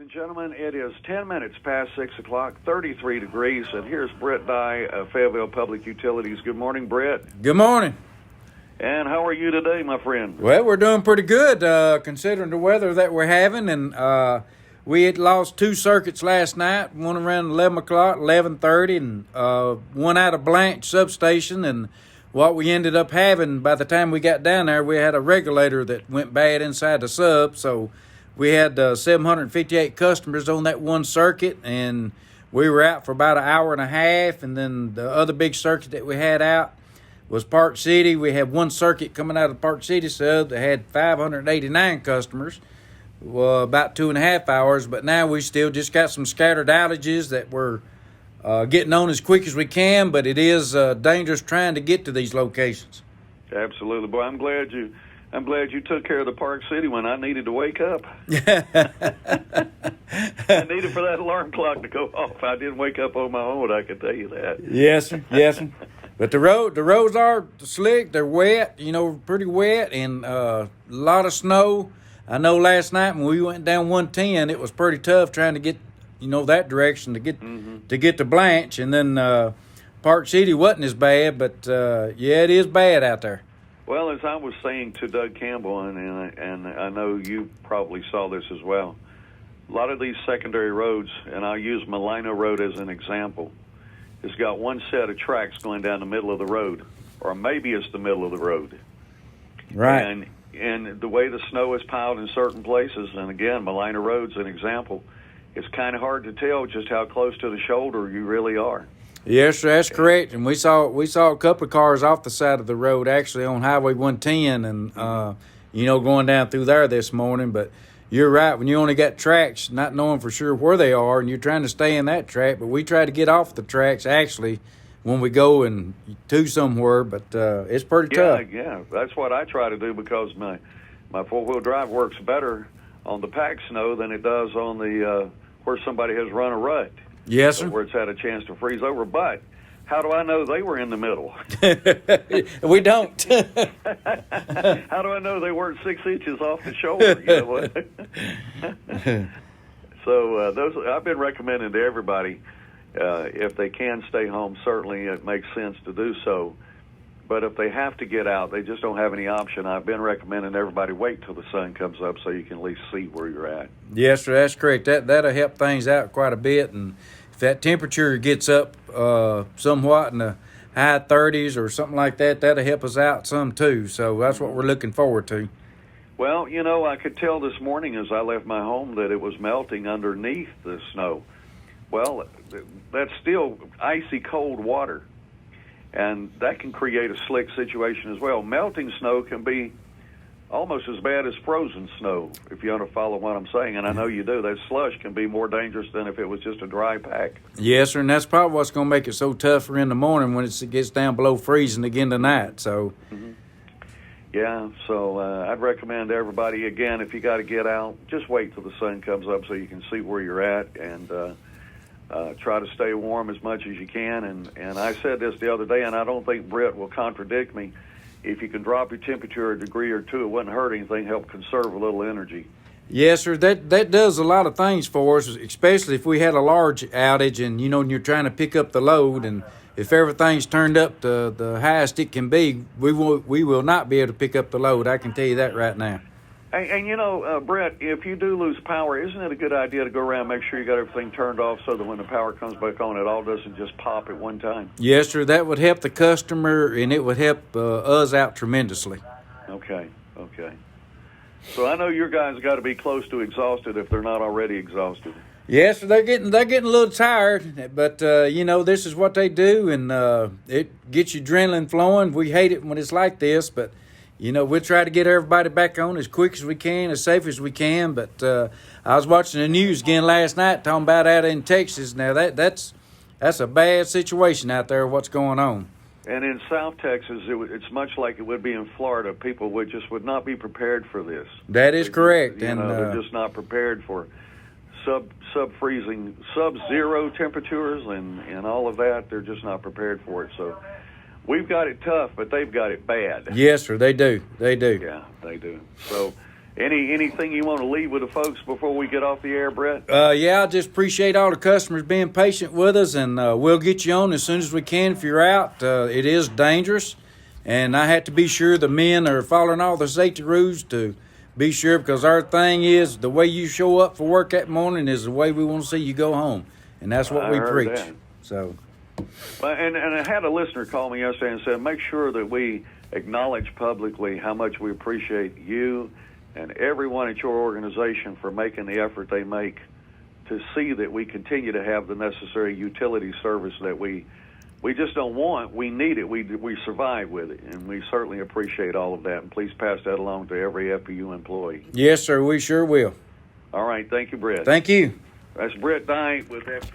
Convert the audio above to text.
and gentlemen, it is 10 minutes past 6 o'clock, 33 degrees, and here's Britt Dye of Fayetteville Public Utilities. Good morning, Britt. Good morning. And how are you today, my friend? Well, we're doing pretty good considering the weather that we're having, and we had lost two circuits last night, one around 11 o'clock, 11:30, and one out of Blanche substation, and what we ended up having by the time we got down there, we had a regulator that went bad inside the sub, so we had 758 customers on that one circuit, and we were out for about an hour and a half. And then the other big circuit that we had out was Park City. We had one circuit coming out of the Park City sub that had 589 customers, about 2.5 hours. But now we still just got some scattered outages that we're getting on as quick as we can, but it is dangerous trying to get to these locations. Absolutely. Boy, I'm glad you took care of the Park City when I needed to wake up. I needed for that alarm clock to go off. I didn't wake up on my own, I can tell you that. Yes, sir. Yes, sir. But the roads are slick. They're wet, pretty wet, and a lot of snow. I know last night when we went down 110, it was pretty tough trying to get, that direction to get to Blanche. And then Park City wasn't as bad, but yeah, it is bad out there. Well, as I was saying to Doug Campbell, and I know you probably saw this as well, a lot of these secondary roads, and I'll use Malina Road as an example, it's got one set of tracks going down the middle of the road, or maybe it's the middle of the road. Right. And the way the snow is piled in certain places, and again, Malina Road's an example, it's kind of hard to tell just how close to the shoulder you really are. Yes, sir, that's correct. And we saw a couple of cars off the side of the road, actually on Highway 110, and going down through there this morning. But you're right, when you only got tracks, not knowing for sure where they are, and you're trying to stay in that track. But we try to get off the tracks actually when we go and to somewhere. But it's pretty tough. Yeah, that's what I try to do because my 4-wheel drive works better on the packed snow than it does on the where somebody has run a rut. Yes, sir. Where it's had a chance to freeze over. But how do I know they were in the middle? We don't. How do I know they weren't 6 inches off the shoulder? So those I've been recommending to everybody, if they can stay home, certainly it makes sense to do so. But if they have to get out, they just don't have any option. I've been recommending everybody wait till the sun comes up so you can at least see where you're at. Yes, sir, that's correct. That'll help things out quite a bit. And if that temperature gets up somewhat in the high 30s or something like that, that'll help us out some too. So that's what we're looking forward to. Well, I could tell this morning as I left my home that it was melting underneath the snow. Well, that's still icy cold water. And that can create a slick situation as well. Melting snow can be almost as bad as frozen snow, if you want to follow what I'm saying. And I know you do. That slush can be more dangerous than if it was just a dry pack. Yes, sir, and that's probably what's going to make it so tougher in the morning when it gets down below freezing again tonight. So, Yeah, so I'd recommend everybody, again, if you got to get out, just wait till the sun comes up so you can see where you're at and try to stay warm as much as you can. And I said this the other day, and I don't think Britt will contradict me. If you can drop your temperature a degree or two, it wouldn't hurt anything, help conserve a little energy. Yes, sir. That does a lot of things for us, especially if we had a large outage and, you're trying to pick up the load. And if everything's turned up to the highest it can be, we will not be able to pick up the load. I can tell you that right now. And Brett, if you do lose power, isn't it a good idea to go around and make sure you got everything turned off so that when the power comes back on, it all doesn't just pop at one time? Yes, sir. That would help the customer, and it would help us out tremendously. Okay. So I know your guys got to be close to exhausted if they're not already exhausted. Yes, sir. They're getting a little tired, but this is what they do, and it gets your adrenaline flowing. We hate it when it's like this, but we'll try to get everybody back on as quick as we can, as safe as we can. But I was watching the news again last night talking about out in Texas. Now that's a bad situation out there. What's going on? And in South Texas, it's much like it would be in Florida. People would not be prepared for this. That is correct. They're just not prepared for sub-freezing, sub-zero temperatures and all of that. They're just not prepared for it. So we've got it tough, but they've got it bad. Yes, sir, they do. Yeah, they do. So Anything you want to leave with the folks before we get off the air, Brett? Yeah, I just appreciate all the customers being patient with us, and we'll get you on as soon as we can if you're out. It is dangerous, and I have to be sure the men are following all the safety rules to be sure, because our thing is the way you show up for work that morning is the way we want to see you go home, and that's what we preach. That. So, and I had a listener call me yesterday and said, make sure that we acknowledge publicly how much we appreciate you and everyone at your organization for making the effort they make to see that we continue to have the necessary utility service that we just don't want. We need it. We survive with it, and we certainly appreciate all of that. And please pass that along to every FPU employee. yes, sir, we sure will. All right. Thank you, Britt. Thank you. That's Britt Dye with FPU.